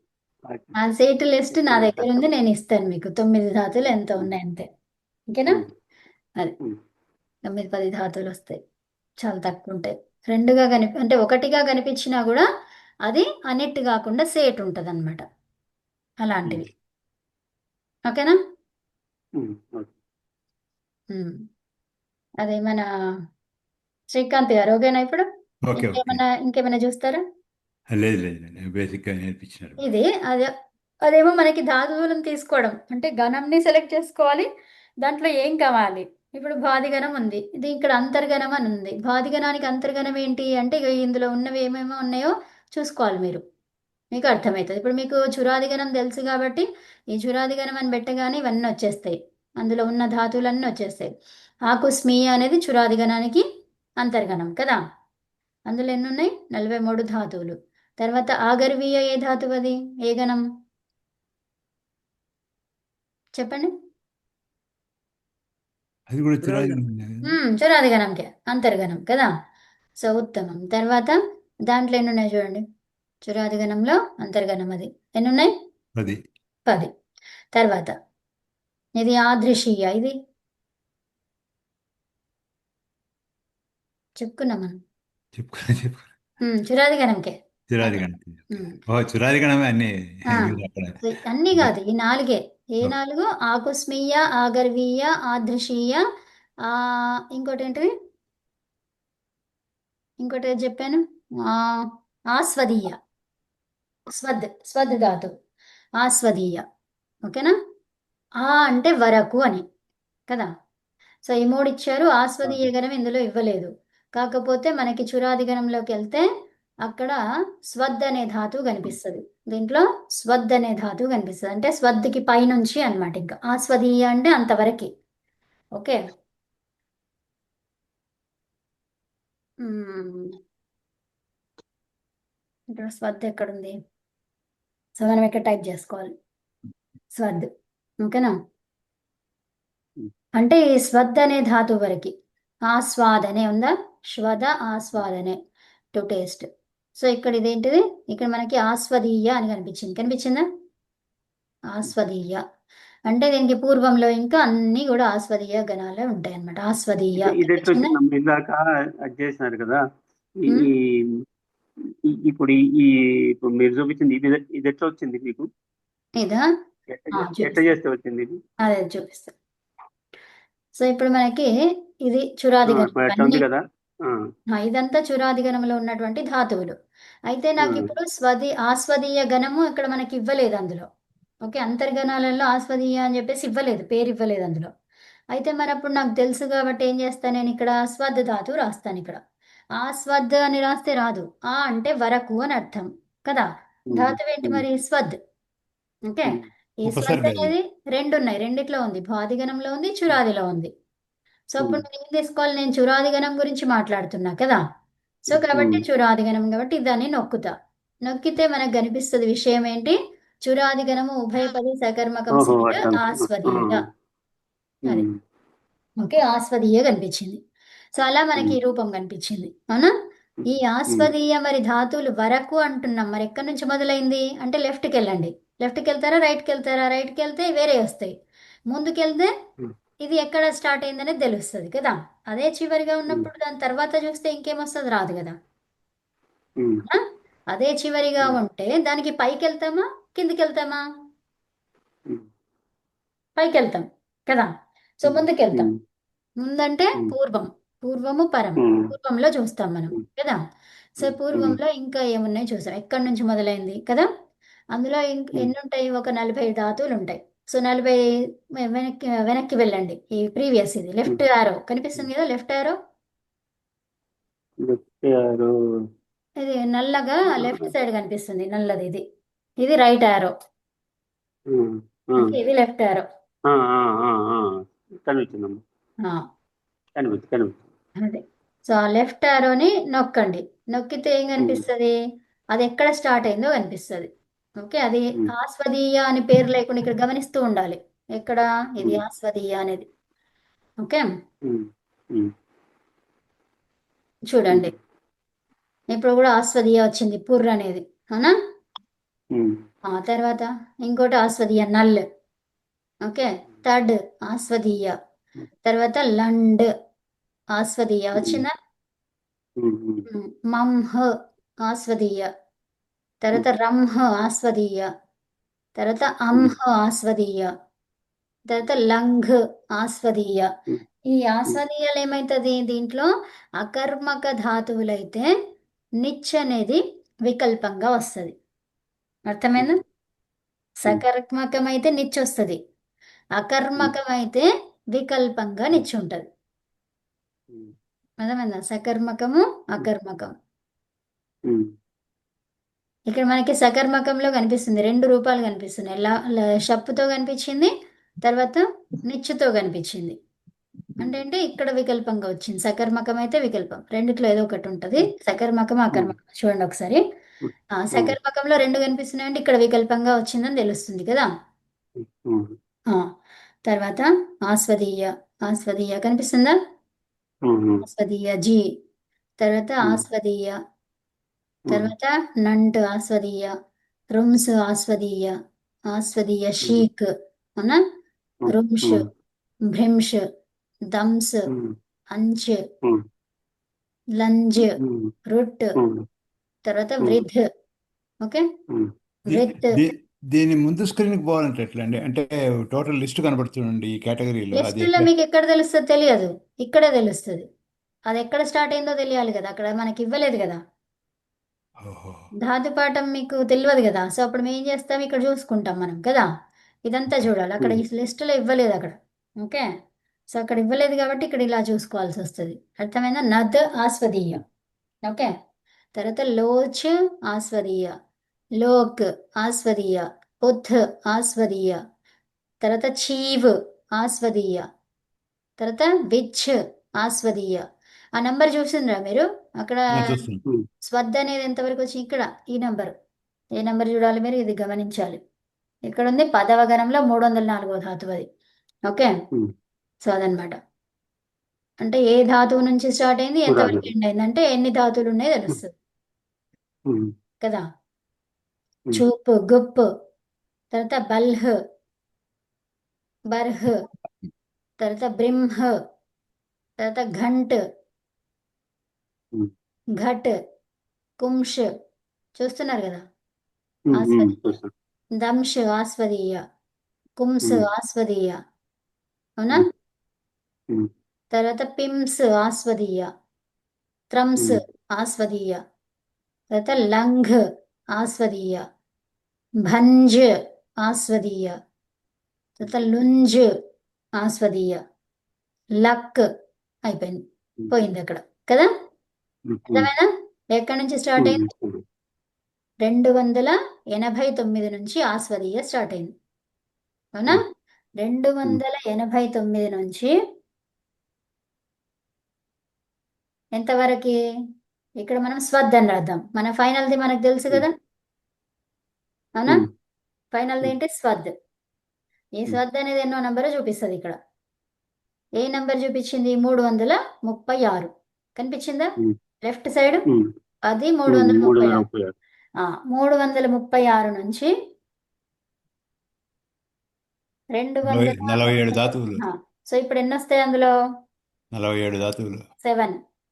ఆ సేటు లిస్ట్ నా ఎత్తుకోవడం దగ్గర కష్టం. ఉంది, నేను ఇస్తాను మీకు 9 ధాతువులు ఎంత ఉన్నాయి అంతే. ఓకేనా. అది 9 10 ధాతువులు వస్తాయి, చాలా తక్కువ ఉంటాయి. రెండుగా అంటే ఒకటిగా కనిపించినా కూడా అది అనిట్ కాకుండా సేట్ ఉంటుంది అనమాట, అలాంటివి. ఓకేనా. ఉమ్. అదే మన శ్రీకాంత్ గారు ఓకేనా ఇప్పుడు, ఓకే ఓకే. ఇంకేమైనా చూస్తారా. లేదు లేదు లేదు, బేసిక్గా నేర్పించినారు. ఇది అదే, అదేమో మనకి ధాతువులను తీసుకోవడం అంటే గణంని సెలెక్ట్ చేసుకోవాలి, దాంట్లో ఏం కావాలి. ఇప్పుడు భాదిగణం ఉంది, ఇది ఇక్కడ అంతర్గణం అని ఉంది, భాదిగణానికి అంతర్గణం ఏంటి అంటే ఇగో ఇందులో ఉన్నవి ఏమేమో ఉన్నాయో చూసుకోవాలి మీరు, మీకు అర్థమవుతుంది. ఇప్పుడు మీకు చురాదిగణం తెలుసు కాబట్టి ఈ చురాదిగణం అని పెట్టగానే ఇవన్నీ వచ్చేస్తాయి, అందులో ఉన్న ధాతువులన్నీ వచ్చేస్తాయి. ఆకు స్మీయ అనేది చురాదిగణానికి అంతర్గణం కదా, అందులో ఎన్ని ఉన్నాయి 43 ధాతువులు. తర్వాత ఆగర్వీయ ఏ ధాతువు అది, ఏ గణం చెప్పండి. అది కూడా చురాది. చురాది గణంకే అంతర్గణం కదా. సో ఉత్తమం. తర్వాత దాంట్లో ఎన్ని ఉన్నాయి చూడండి, చురాది గణంలో అంతర్గణం అది ఎన్ని ఉన్నాయి, అది 10. తర్వాత ఇది ఆదృశీయ, ఇది చెప్పుకున్నాం మనం. చెప్పుకున్నా. చురాది గణంకే. చురాది అదే. గణం. ఉమ్. ఓ చురాది గణమే అన్ని ఆ, మీరు అక్కడ. సో అన్నీ ఓకే. కాదు, ఈ నాలుగే. ఏ ఓకే. నాలుగు, ఆకుస్మీయ, ఆగర్వీయ, ఆదృశీయ, ఆ ఇంకోటి ఏంటిది, ఇంకోటి ఏది చెప్పాను, ఆ ఆస్వదీయ, స్వద్ ధాతు, ఆస్వదీయ. ఓకేనా. ఆ అంటే వరకు అని కదా. సో ఈ మూడు ఇచ్చారు, ఆస్వదీయ గణం ఇందులో ఇవ్వలేదు. కాకపోతే మనకి చురాది గణంలోకి వెళ్తే అక్కడ స్వద్ అనే ధాతువు కనిపిస్తుంది, దీంట్లో స్వద్ అనే ధాతువు కనిపిస్తుంది, అంటే స్వద్కి పైనుంచి అన్నమాట, ఇంకా ఆస్వదీయ అంటే అంతవరకు. ఓకే. మ్మ్. ఇక్కడ స్వద్ ఎక్కడుంది, సో మనం ఇక్కడ టైప్ చేసుకోవాలి స్వద్. ఓకేనా. అంటే ఈ స్వద్ అనే ధాతు వరకు, ఆస్వాదనే ఉందా, శ్వద ఆస్వాదనే, టు టేస్ట్. సో ఇక్కడ ఇదేంటిది, ఇక్కడ మనకి ఆస్వదీయ అని కనిపించిందా, ఆస్వదీయ. అంటే దీనికి పూర్వంలో ఇంకా అన్ని కూడా ఆస్వదీయ గణాలే ఉంటాయి అన్నమాట, ఆస్వదీయ ఇది ఎట్లా కనిపించిందా. వచ్చిందమ్మా? ఇందాక అది చేసినారు కదా, ఈ ఉమ్, ఇప్పుడు ఇప్పుడు మీరు చూపించింది ఇది ఎట్లా వచ్చింది మీకు? ఇదా ఎట్లా చూపిస్తా, చేస్తే వచ్చింది ఇది? అదే చూపిస్తా. సో ఇప్పుడు మనకి ఇది చురాది గణం ఇప్పుడు ఎట్లా ఇవన్నీ, ఉంది కదా. ఆ, ఇదంతా చురాది గణంలో ఉన్నటువంటి ధాతువులు. అయితే ఆ, నాకు ఇప్పుడు ఆస్వదీయ గణము ఇక్కడ మనకి ఇవ్వలేదు అందులో. ఓకే, అంతర్గణాలలో ఆస్వదీయ అని చెప్పేసి ఇవ్వలేదు, పేరు ఇవ్వలేదు అందులో. అయితే మరి అప్పుడు నాకు తెలుసు కాబట్టి ఏం చేస్తాను, నేను ఇక్కడ స్వద్ ధాతువు రాస్తాను ఇక్కడ. స్వద్ అని రాస్తే రాదు, అంటే వరకు అని అర్థం కదా. ఉమ్, ధాతువు ఏంటి ఉమ్, మరి, స్వద్. ఓకే. ఉమ్, ఈ స్వద్ ఉపసర్గ అది. అనేది రెండు ఉన్నాయి, రెండిట్లో ఉంది, భాదిగణంలో ఉంది, చురాదిలో ఉంది. సో అప్పుడు ఉమ్, నేను ఏం తీసుకోవాలి, నేను చురాదిగణం గురించి మాట్లాడుతున్నా కదా. సో కాబట్టి ఉమ్. చురాదిగణం కాబట్టి దాన్ని నొక్కుతా, నొక్కితే మనకు కనిపిస్తుంది విషయం ఏంటి, చురాదిగణము ఉభయపది సకర్మకం ఓహో, సేట్ అట్లా. ఆస్వదీయ. అది ఉమ్, ఓకే, ఆస్వదీయ కనిపించింది. సో అలా మనకి ఉమ్, ఈ రూపం కనిపించింది, అవునా. ఈ ఉమ్, ఆస్వదీయ మరి ధాతువులు వరకు అంటున్నాం, మరి ఎక్కడి నుంచి మొదలైంది అంటే లెఫ్ట్కి వెళ్ళండి, లెఫ్ట్కి వెళ్తారా రైట్కి వెళ్తారా, రైట్కి వెళ్తే వేరే వస్తాయి, ముందుకెళ్తే ఉమ్, ఇది ఎక్కడ స్టార్ట్ అయిందనేది తెలుస్తుంది కదా. అదే చివరిగా ఉమ్, ఉన్నప్పుడు దాని తర్వాత చూస్తే ఇంకేమొస్తుంది, రాదు కదా. ఉమ్, ఆ? అదే చివరిగా ఉమ్, ఉంటే దానికి పైకి వెళ్తామా, కిందికి వెళ్తామా, ఉమ్, పైకి వెళ్తాం కదా. సో ఉమ్, ముందుకు వెళ్తాం, ఉమ్, ముందంటే ఉమ్, పూర్వం, పూర్వము పరం ఉమ్, పూర్వంలో చూస్తాం మనం ఉమ్, కదా. సో ఉమ్, ఉమ్, పూర్వంలో ఇంకా ఏమున్నాయి చూసాం, ఎక్కడి నుంచి మొదలైంది కదా. అందులో ఉమ్, ఎన్ని ఉంటాయి, ఒక 40 ధాతువులు ఉంటాయి. సో 40 వెనక్కి వెనక్కి వెళ్ళండి, ఈ ప్రీవియస్ ఇది ఉమ్, లెఫ్ట్ యారో కనిపిస్తుంది కదా, లెఫ్ట్ యారో. చెప్పారు. ఇది నల్లగా లెఫ్ట్ ఆ, సైడ్ కనిపిస్తుంది, నల్లది ఇది. ఇది రైట్ యారో. ఉమ్, ఆ, ఓకే, ఇది లెఫ్ట్ యారో. ఆ, ఆ, ఆ, ఆ. కనిపించిందమ్మా. కనిపించింది. అదే. సో ఆ లెఫ్ట్ యారోని నొక్కండి. నొక్కితే ఏం ఉమ్, కనిపిస్తుంది, అది ఎక్కడ స్టార్ట్ అయిందో కనిపిస్తుంది. ఓకే, అది ఉమ్, ఆస్వదీయ అని పేరు లేకుండా ఇక్కడ గమనిస్తూ ఉండాలి. ఎక్కడ ఇది ఉమ్, ఆస్వదీయ అనేది. ఓకే, ఉమ్, ఉమ్, చూడండి. ఉమ్, ఇప్పుడు కూడా ఆస్వదీయ వచ్చింది, పుర్ర అనేది. అవునా. ఉమ్, ఆ తర్వాత ఇంకోటి ఆస్వదీయ నల్. ఓకే, థర్డ్ ఆస్వదీయ. తర్వాత లండ్ ఆస్వదీయ ఉమ్, వచ్చిందా. ఉమ్, ఉమ్, మంహ ఆస్వదీయ. తర్వాత రంహ ఆస్వదీయ. తర్వాత ఉమ్, అంహ ఆస్వదీయ. తర్వాత లంఘ్ ఆస్వదీయ. ఉమ్, ఈ ఉమ్, ఆస్వదీయాలు ఏమవుతుంది దీంట్లో, అకర్మక ధాతువులైతే నిచ్ అనేది వికల్పంగా వస్తుంది. అర్థమైందా. ఉమ్, సకర్మకం అయితే నిచ్ వస్తుంది, ఉమ్, అకర్మకం అయితే వికల్పంగా ఉమ్, నిచ్ ఉంటుంది. ఉమ్, అర్థమైందా, సకర్మకము అకర్మకం. ఉమ్, ఇక్కడ మనకి సకర్మకంలో కనిపిస్తుంది, రెండు రూపాలు కనిపిస్తున్నాయి. షప్పుతో కనిపించింది, తర్వాత నిచ్చుతో కనిపించింది. అంటే ఇక్కడ వికల్పంగా వచ్చింది. సకర్మకం అయితే వికల్పం, రెండిట్లో ఏదో ఒకటి ఉంటుంది. సకర్మకం ఉమ్, అకర్మకం చూడండి ఒకసారి. ఉమ్, సకర్మకంలో రెండు కనిపిస్తున్నాయి అంటే ఇక్కడ వికల్పంగా వచ్చిందని తెలుస్తుంది కదా. ఉమ్, ఆ, తర్వాత ఆస్వదీయ. ఆస్వదీయ కనిపిస్తుందా, ఉమ్, ఆస్వదీయ జీ. తర్వాత ఉమ్, ఆస్వదీయ. ఉమ్, తర్వాత నంట్ ఆస్వదీయ. రుమ్స్ ఆస్వదీయ. ఆస్వదీయ ఉమ్, షీక్. అవునా. ఉమ్, రుమ్ష్, ఉమ్, భ్రింష్, దంస్, ఉమ్, అంచ్, ఉమ్, లంజ్, ఉమ్, రుట్. ఉమ్, తర్వాత ఉమ్, వృద్ధ్. ఓకే, ఉమ్, దీ వృత్. దీ దీని ముందు స్క్రీన్కి పోవాలంటే ఎట్లా అండి? అంటే టోటల్ లిస్ట్ కనబడుతుందండి ఈ కేటగిరీలో, అది లిస్టులో ఎట్లా? మీకు ఎక్కడ తెలుస్తుంది, తెలియదు. ఇక్కడే తెలుస్తుంది. అది ఎక్కడ స్టార్ట్ అయిందో తెలియాలి కదా, అక్కడ మనకి ఇవ్వలేదు కదా. ఓహో. ధాతుపాఠం మీకు తెలియదు కదా. సో అప్పుడు మేము ఏం చేస్తాం, ఇక్కడ చూసుకుంటాం మనం కదా. ఇదంతా ఓకే. చూడాలి, అక్కడ ఉమ్, ఈ లిస్టులో ఇవ్వలేదు అక్కడ. ఓకే, సో అక్కడ ఇవ్వలేదు కాబట్టి ఇక్కడ ఇలా చూసుకోవాల్సి వస్తుంది. అర్థమైందా. నద్ ఆస్వదీయ. ఓకే, తర్వాత లోచ్ ఆస్వదీయ. లోక్ ఆస్వదీయ. ఉథ్ ఆస్వదీయ. తర్వాత చీవ్ ఆస్వదీయ. తర్వాత విచ్ ఆస్వదీయ. ఆ నంబర్ చూసిండ్రా మీరు అక్కడ. చూస్తాను. ఉమ్, స్వద్ అనేది ఎంతవరకు వచ్చి ఇక్కడ ఈ నంబర్. ఏ నంబర్ చూడాలి మీరు, ఇది గమనించాలి. ఇక్కడ ఉంది 10వ గణంలో 304వ ధాతువు అది. ఓకే, ఉమ్, సో అదనమాట. అంటే ఏ ధాతువు నుంచి స్టార్ట్ అయింది, ఎంతవరకు ఉదాహరణ. ఎండ్ అయింది, అంటే ఎన్ని ధాతువులు ఉన్నాయో ఉమ్, తెలుస్తుంది ఉమ్, కదా. ఉమ్, చూప్, గుప్. తర్వాత బల్హ్, బర్హ్. తర్వాత బ్రిమ్హ్. తర్వాత ఘంట్, ఉమ్, ఘట్, కుంష్. చూస్తున్నారు కదా. ఆస్వదీయ. చూస్తాను. దంష్ ఆస్వదీయ. కుంస్ ఉమ్, ఆస్వదీయ. అవునా. ఉమ్, ఉమ్, తర్వాత పిమ్స్ ఆస్వదీయ. త్రమ్స్ ఉమ్, ఆస్వదీయ. తర్వాత లంఘ్ ఆస్వదీయ. భంజ్ ఆస్వదీయ. తర్వాత లుంజ్ ఆస్వదీయ. లక్. అయిపోయింది, ఉమ్, పోయింది అక్కడ కదా. ఉమ్, ఉమ్, అర్థమైనా, ఎక్కడి నుంచి స్టార్ట్ అయింది. ఉమ్, 289 నుంచి ఆస్వదీయ స్టార్ట్ అయింది. అవునా. ఉమ్, రెండు ఉమ్, వందల ఎనభై తొమ్మిది నుంచి ఎంతవరకు, ఇక్కడ మనం స్వద్ అని రాద్దాం. మన ఫైనల్ది మనకు తెలుసు కదా. అవునా, ఉమ్, ఫైనల్ది ఉమ్, ఏంటి, స్వద్. ఈ ఉమ్, స్వద్ అనేది ఎన్నో నంబర్ చూపిస్తుంది ఇక్కడ. ఏ నంబర్ చూపించింది, 336 కనిపించిందా ఉమ్, లెఫ్ట్ సైడ్. ఉమ్, అది 336. 336. 336 నుంచి 47 247. ధాతువులు. సో ఇప్పుడు ఎన్ని వస్తాయి అందులో, 47 ధాతువులు.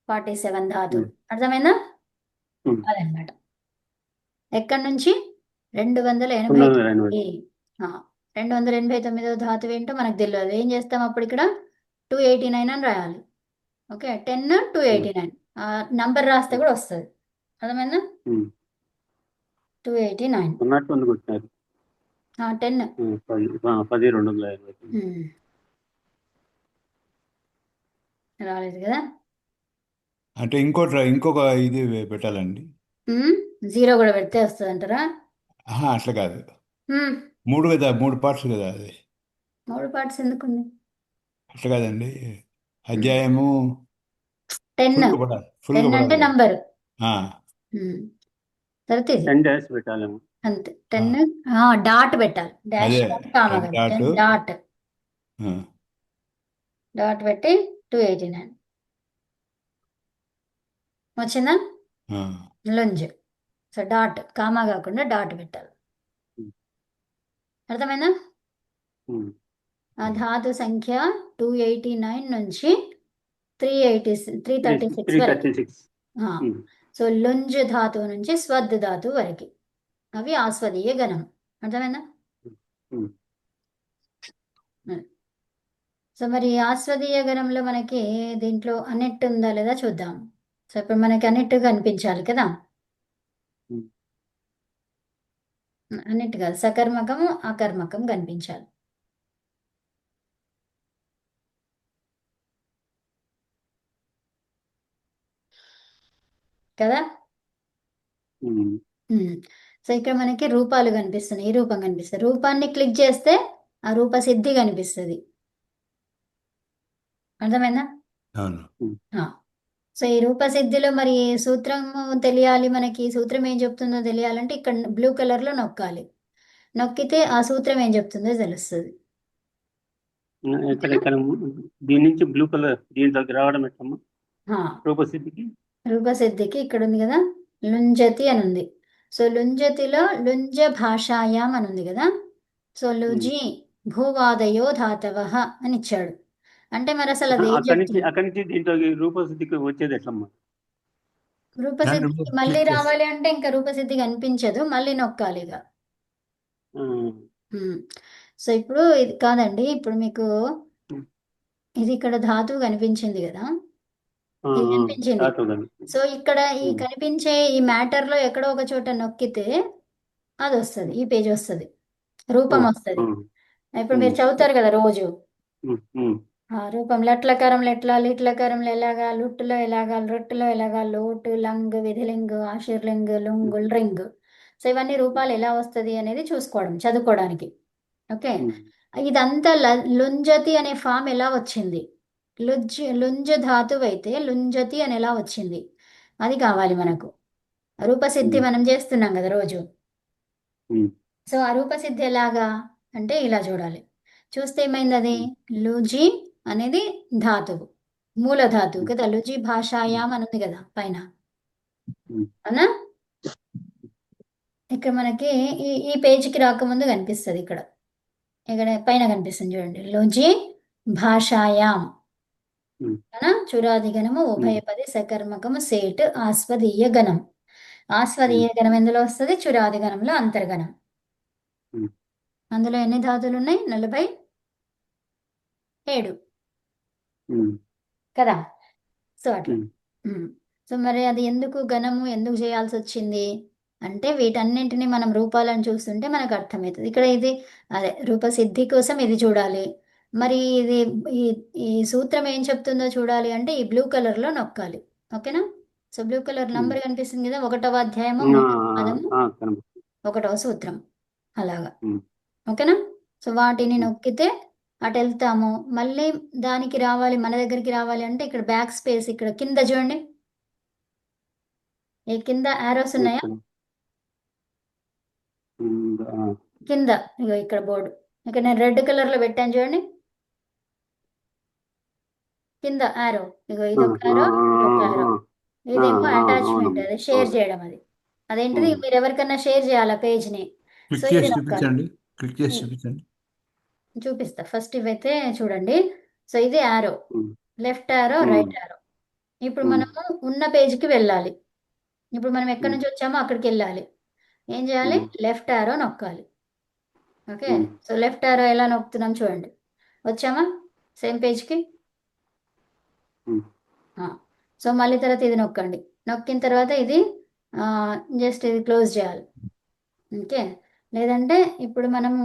47 ధాతువులు. ఉమ్, అర్థమైందా. ఉమ్, అదనమాట. ఎక్కడి నుంచి, 289. 280. 289వ ధాతువు ఏంటో మనకు తెలియదు. ఏం చేస్తాం అప్పుడు, ఇక్కడ 289 అని రాయాలి. ఓకే 10,289 నంబర్ రాస్తే కూడా వస్తుంది. అర్థమైందా? 289 ఉన్నట్టు ఉంది కొట్టినారు 10. 10,220. రాలేదు కదా. అంటే ఇంకొక ఇది పెట్టాలండి. జీరో కూడా పెడితే వస్తుంది అంటారా? అట్లా కాదు. మూడు కదా, 3 పార్ట్స్ కదా అది. 3 పార్ట్స్ ఎందుకుంది? అట్లా కాదండి. అధ్యాయము 10. ఫుల్గా పడాలి, 10 ఫుల్గా అంటే పడాలి. నంబరు. ఆ, తర్వాత ఇది 10 డాష్ పెట్టాలేమో. అంతే. ఆ, 10 డాట్ పెట్టాలి. డాష్ అదే కాదు, కామా 10 కాదు. డాట్. 10 డాట్ ఆ, డాట్ పెట్టి 289 వచ్చిందా? ఆ. లుంజ్. సో డాట్, కామా కాకుండా డాట్ పెట్టాలి. అర్థమైందా? ఆ ధాతు సంఖ్య 289 నుంచి 336 వరకు. 336. సో లుంజ్ ధాతువు నుంచి స్వద్ ధాతువు వరకు అవి ఆస్వదీయ గణం. అర్థమైందా? సో మరి ఆస్వదీయ గణంలో మనకి దీంట్లో అన్నట్టు ఉందా లేదా చూద్దాం. సో ఇప్పుడు మనకి అన్నట్టు కనిపించాలి కదా. అన్నట్టు కాదు, సకర్మకము అకర్మకం కనిపించాలి కదా. సో ఇక్కడ మనకి రూపాలు కనిపిస్తున్నాయి. ఈ రూపం కనిపిస్తుంది. రూపాన్ని క్లిక్ చేస్తే ఆ రూప సిద్ధి కనిపిస్తుంది. అర్థమైందా? అవును. సో ఈ రూప సిద్ధిలో మరి సూత్రం తెలియాలి మనకి. సూత్రం ఏం చెప్తుందో తెలియాలంటే ఇక్కడ బ్లూ కలర్ లో నొక్కాలి. నొక్కితే ఆ సూత్రం ఏం చెప్తుందో తెలుస్తుంది. ఇక్కడ దీని నుంచి బ్లూ కలర్ దీని దగ్గర రావడం ఎట్లమ్మా రూపసిద్ధికి? రూపసిద్ధికి ఇక్కడ ఉంది కదా, లుంజతి అని ఉంది. సో లుంజతిలో లుంజ భాషాయాం అని ఉంది కదా. సో లుజి భూవాదయో ధాతవ అని ఇచ్చాడు. అంటే మరి అసలు అది ఏం చెప్తుంది? అక్కడి నుంచి దీంట్లో రూపసిద్ధికి వచ్చేది ఎట్లమ్మా? రూపసిద్ధికి మళ్ళీ రావాలి అంటే ఇంకా రూపసిద్ధి కనిపించదు, మళ్ళీ నొక్కాలి ఇక. సో ఇప్పుడు ఇది కాదండి, ఇప్పుడు మీకు ఇది ఇక్కడ ధాతువు కనిపించింది కదా, ఇది కనిపించింది. సో ఇక్కడ ఈ కనిపించే ఈ మ్యాటర్ లో ఎక్కడో ఒక చోట నొక్కితే అది వస్తుంది, ఈ పేజ్ వస్తుంది, రూపం వస్తుంది. ఇప్పుడు మీరు చదువుతారు కదా రోజు ఆ రూపం. లట్లకారం లెట్ల, లిట్లకారంలో ఎలాగా, లుట్టులో ఎలాగా, రొట్టులో ఎలాగా, లోటు లంగ్, విధిలింగ్, ఆశీర్లింగ్, లుంగ్, రింగ్. సో ఇవన్నీ రూపాలు ఎలా వస్తుంది అనేది చూసుకోవడం, చదువుకోవడానికి. ఓకే. ఇదంతా లుంజతి అనే ఫామ్ ఎలా వచ్చింది? లుంజ ధాతువు అయితే లుంజతి అని ఎలా వచ్చింది అది కావాలి మనకు. రూపసిద్ధి మనం చేస్తున్నాం కదా రోజు. సో ఆ రూపసిద్ధి ఎలాగా అంటే ఇలా చూడాలి. చూస్తే ఏమైంది, అది లుజి అనేది ధాతువు, మూల ధాతువు కదా. లుజి భాషాయాం అని ఉంది కదా పైన, అవునా? ఇక్కడ మనకి ఈ పేజీకి రాకముందు కనిపిస్తుంది. ఇక్కడ పైన కనిపిస్తుంది చూడండి, లుజి భాషాయాం అవునా. చురాది గణము, ఉభయపది, సకర్మకము, సేట్, ఆస్వదీయ గణం. ఆస్వదీయ గణం ఎందులో వస్తుంది? చురాది గణంలో అంతర్గణం. అందులో ఎన్ని ధాతువులు ఉన్నాయి? 47 కదా. సో అట్లా. సో మరి అది ఎందుకు గణము ఎందుకు చేయాల్సి వచ్చింది అంటే వీటన్నింటినీ మనం రూపాలను చూస్తుంటే మనకు అర్థమవుతుంది. ఇక్కడ ఇది అదే రూపసిద్ధి కోసం ఇది చూడాలి. మరి ఇది ఈ ఈ సూత్రం ఏం చెప్తుందో చూడాలి అంటే ఈ బ్లూ కలర్ లో నొక్కాలి. ఓకేనా. సో బ్లూ కలర్ నంబర్ కనిపిస్తుంది కదా, 1వ అధ్యాయము, 3వ పదము, 1వ సూత్రం అలాగా. ఓకేనా. సో వాటిని నొక్కితే అటు వెళ్తాము. మళ్ళీ దానికి రావాలి, మన దగ్గరికి రావాలి అంటే ఇక్కడ బ్యాక్ స్పేస్, ఇక్కడ కింద చూడండి, ఈ కింద ఆరోస్ ఉన్నాయా? కింద ఇగో ఇక్కడ బోర్డు, ఇక్కడ నేను రెడ్ కలర్ లో పెట్టాను చూడండి, కింద ఆరో. ఇగో ఇదొక ఆరో, ఇదొక ఆరో. ఇదేమో అటాచ్మెంట్, అది షేర్ చేయడం. అదేంటిది, మీరు ఎవరికన్నా షేర్ చేయాలి పేజ్ ని. సో ఇది నొక్కాలి. క్లిక్ చేసి చూపించండి. చూపిస్తా. ఫస్ట్ ఇవైతే చూడండి. సో ఇది ఆరో, లెఫ్ట్ ఆరో, రైట్ ఆరో. ఇప్పుడు మనము ఉన్న పేజీకి వెళ్ళాలి. ఇప్పుడు మనం ఎక్కడి నుంచి వచ్చామో అక్కడికి వెళ్ళాలి. ఏం చేయాలి? లెఫ్ట్ ఆరో నొక్కాలి. ఓకే. సో లెఫ్ట్ ఆరో ఎలా నొక్కుతున్నాం చూడండి. వచ్చామా సేమ్ పేజ్కి? ఆ. సో మళ్ళీ తర్వాత ఇది నొక్కండి. నొక్కిన తర్వాత ఇది జస్ట్ ఇది క్లోజ్ చేయాలి. ఓకే. లేదంటే ఇప్పుడు మనము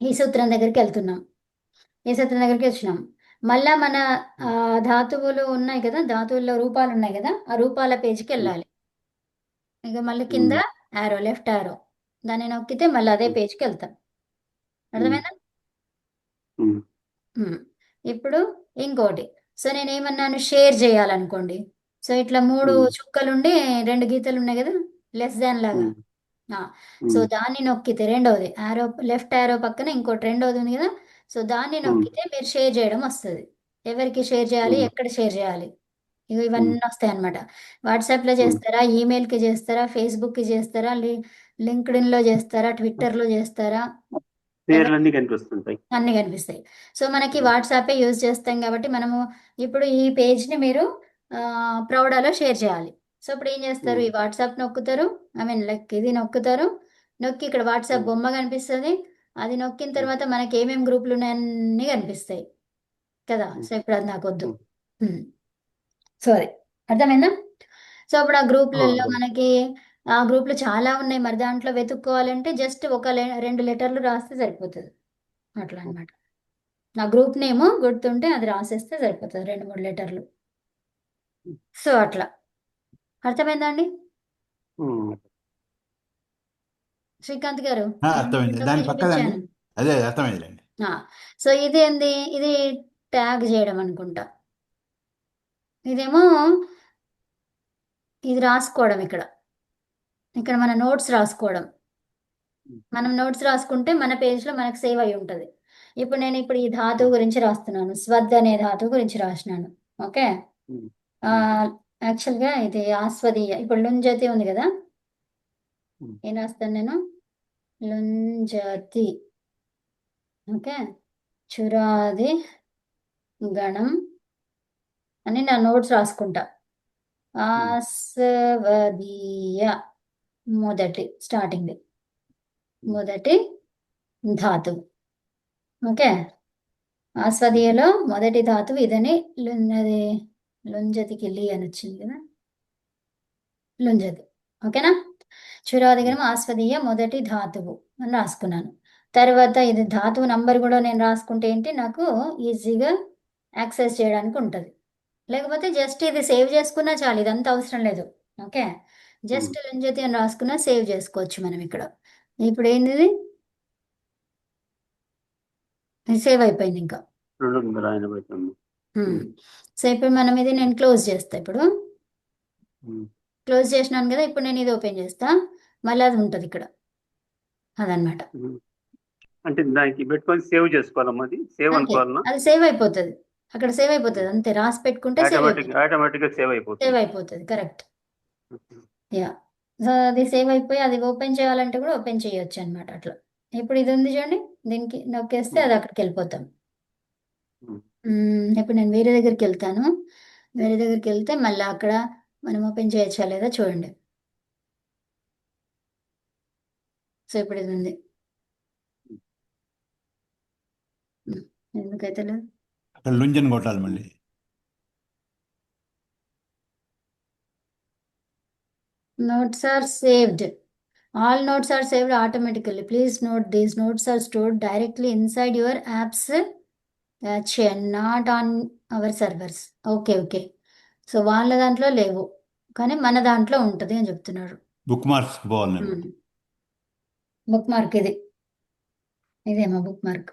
ఈ సూత్రం దగ్గరికి వెళ్తున్నాం. ఈ సూత్రం దగ్గరికి వచ్చినాం. మళ్ళా మన ధాతువులు ఉన్నాయి కదా, ధాతువుల్లో రూపాలు ఉన్నాయి కదా, ఆ రూపాల పేజీకి వెళ్ళాలి. ఇక మళ్ళీ కింద యారో, లెఫ్ట్ యారో, దాన్ని నొక్కితే మళ్ళీ అదే పేజ్కి వెళ్తాం. అర్థమైందా? ఇప్పుడు ఇంకోటి. సో నేను ఏమన్నాను, షేర్ చేయాలనుకోండి. సో ఇట్లా 3 చుక్కలుండి 2 గీతలు ఉన్నాయి కదా, లెస్ దాన్ లాగా. సో దాన్ని నొక్కితే రెండవది యారో, లెఫ్ట్ యారో పక్కన ఇంకోటి రెండవది ఉంది కదా, సో దాన్ని నొక్కితే మీరు షేర్ చేయడం వస్తుంది. ఎవరికి షేర్ చేయాలి, ఎక్కడ షేర్ చేయాలి, ఇవన్నీ వస్తాయి అనమాట. వాట్సాప్లో చేస్తారా, ఈమెయిల్కి చేస్తారా, ఫేస్బుక్కి చేస్తారా, లింక్డ్ఇన్లో చేస్తారా, ట్విట్టర్లో చేస్తారా, పేర్లన్నీ కనిపిస్తుంటాయి. అన్నీ కనిపిస్తాయి. సో మనకి వాట్సాపే యూజ్ చేస్తాం కాబట్టి మనము ఇప్పుడు ఈ పేజ్ని మీరు ప్రౌడాలో షేర్ చేయాలి. సో ఇప్పుడు ఏం చేస్తారు, ఈ వాట్సాప్ నొక్కుతారు, ఐ మీన్ లైక్ ఇది నొక్కుతారు. నొక్కి ఇక్కడ వాట్సాప్ బొమ్మ కనిపిస్తుంది. అది నొక్కిన తర్వాత మనకి ఏమేమి గ్రూపులు ఉన్నాయన్నీ కనిపిస్తాయి కదా. సో ఇప్పుడు అది నాకు వద్దు. సో అది అర్థమైందా? సో అప్పుడు ఆ గ్రూపులలో మనకి ఆ గ్రూపులు చాలా ఉన్నాయి. మరి దాంట్లో వెతుక్కోవాలంటే జస్ట్ ఒక 2 లెటర్లు రాస్తే సరిపోతుంది. అట్లా అనమాట. నా గ్రూప్ నేమ్ గుర్తుంటే అది రాసేస్తే సరిపోతుంది, 2-3 లెటర్లు. సో అట్లా అర్థమైందా అండి శ్రీకాంత్ గారు? అర్థమైంది. దాని పక్కదండి, చూపించాను. అదే అర్థమైందండి. సో ఇది ఏంది, ఇది ట్యాగ్ చేయడం అనుకుంటా. ఇదేమో ఇది రాసుకోవడం. ఇక్కడ ఇక్కడ మన నోట్స్ రాసుకోవడం. మనం నోట్స్ రాసుకుంటే మన పేజ్లో మనకు సేవ్ అయి ఉంటుంది. ఇప్పుడు నేను ఈ ధాతువు గురించి రాస్తున్నాను, స్వద్ అనే ధాతువు గురించి రాసినాను. ఓకే. యాక్చువల్గా ఇది ఆస్వదీయ. ఇప్పుడు లుంజతి ఉంది కదా, ఏం రాస్తాను నేను, లుంజతి. ఓకే. చురాది గణం అని నా నోట్స్ రాసుకుంటా. ఆస్వదీయ మొదటి స్టార్టింగ్ మొదటి ధాతువు. ఓకే. ఆస్వదీయలో మొదటి ధాతువు ఇదని అది లుంజతికి లి అని వచ్చింది కదా, లుంజతి. ఓకేనా. చురాదిగణం ఆస్వదీయ మొదటి ధాతువు అని రాసుకున్నాను. తర్వాత ఇది ధాతువు నంబర్ కూడా నేను రాసుకుంటే ఏంటి, నాకు ఈజీగా యాక్సెస్ చేయడానికి ఉంటుంది. లేకపోతే జస్ట్ ఇది సేవ్ చేసుకున్నా చాలు, ఇదంతా అవసరం లేదు. ఓకే. జస్ట్ లుంజతి అని రాసుకున్నా సేవ్ చేసుకోవచ్చు మనం ఇక్కడ. ఇప్పుడు ఏంది, ఇది సేవ్ అయిపోయింది ఇంకా. సో ఇప్పుడు మనం ఇది నేను క్లోజ్ చేస్తా. ఇప్పుడు క్లోజ్ చేసినాను కదా, ఇప్పుడు నేను ఇది ఓపెన్ చేస్తా, మళ్ళీ అది ఉంటుంది ఇక్కడ. అదనమాట. అంటే దానికి పెట్టుకొని సేవ్ చేసుకోవాలమ్మా, అది సేవ్ అనుకోవాలన్నా? అది సేవ్ అయిపోతుంది, అక్కడ సేవ్ అయిపోతుంది అంతే. రాసి పెట్టుకుంటే ఆటోమేటిక్ గా సేవ్ అయిపోతుంది. కరెక్ట్. యా. సో అది సేవ్ అయిపోయి అది ఓపెన్ చేయాలంటే కూడా ఓపెన్ చేయొచ్చు అనమాట. అట్లా ఇప్పుడు ఇది ఉంది చూడండి, దీనికి నొక్కేస్తే అది అక్కడికి వెళ్ళిపోతాం. ఇప్పుడు నేను వేరే దగ్గరికి వెళ్తాను. వేరే దగ్గరికి వెళ్తే మళ్ళీ అక్కడ మనం ఓపెన్ చేయొచ్చా లేదా చూడండి. సో ఇప్పుడు ఇది ఉంది, ఎందుకైతే లేదు. అక్కడ లుంజన్ కొట్టాలి మళ్ళీ. Notes are saved. All notes are saved automatically. Please note these notes are stored directly inside your apps chain, not on our servers. Okay. So వాళ్ళ దాంట్లో లేవు కానీ మన దాంట్లో ఉంటుంది అని చెప్తున్నారు. బుక్ మార్క్స్ పోవాలి. బుక్ మార్క్ ఇదేమో బుక్ మార్క్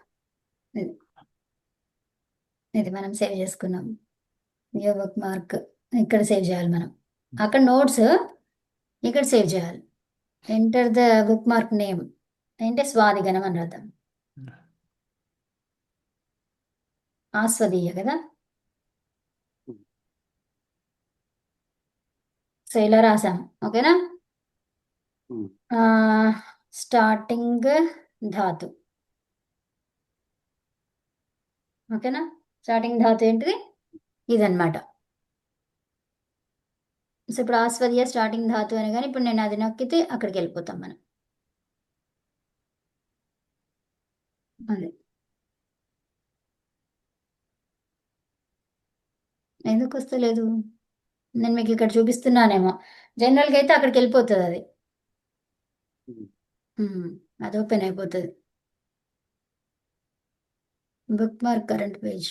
ఇది మనం సేవ్ చేసుకున్నాం. ఇదే బుక్ మార్క్ ఇక్కడ సేవ్ చేయాలి మనం. అక్కడ నోట్స్ ఇక్కడ సేవ్ చేయాలి. Enter the book mark name అంటే స్వాదిగణం అని రాద్దాం. ఆస్వదీయ కదా. సో ఇలా రాసాం. ఓకేనా. స్టార్టింగ్ ధాతు. ఓకేనా. స్టార్టింగ్ ధాతు ఏంటిది, ఇదన్నమాట. సో ఇప్పుడు ఆస్వదీయ స్టార్టింగ్ ధాతు అని కానీ ఇప్పుడు నేను అది నొక్కితే అక్కడికి వెళ్ళిపోతాం మనం. అదే ఎందుకు వస్తలేదు? నేను మీకు ఇక్కడ చూపిస్తున్నానేమో. జనరల్గా అయితే అక్కడికి వెళ్ళిపోతుంది అది. అది ఓపెన్ అయిపోతుంది. Book mark current page.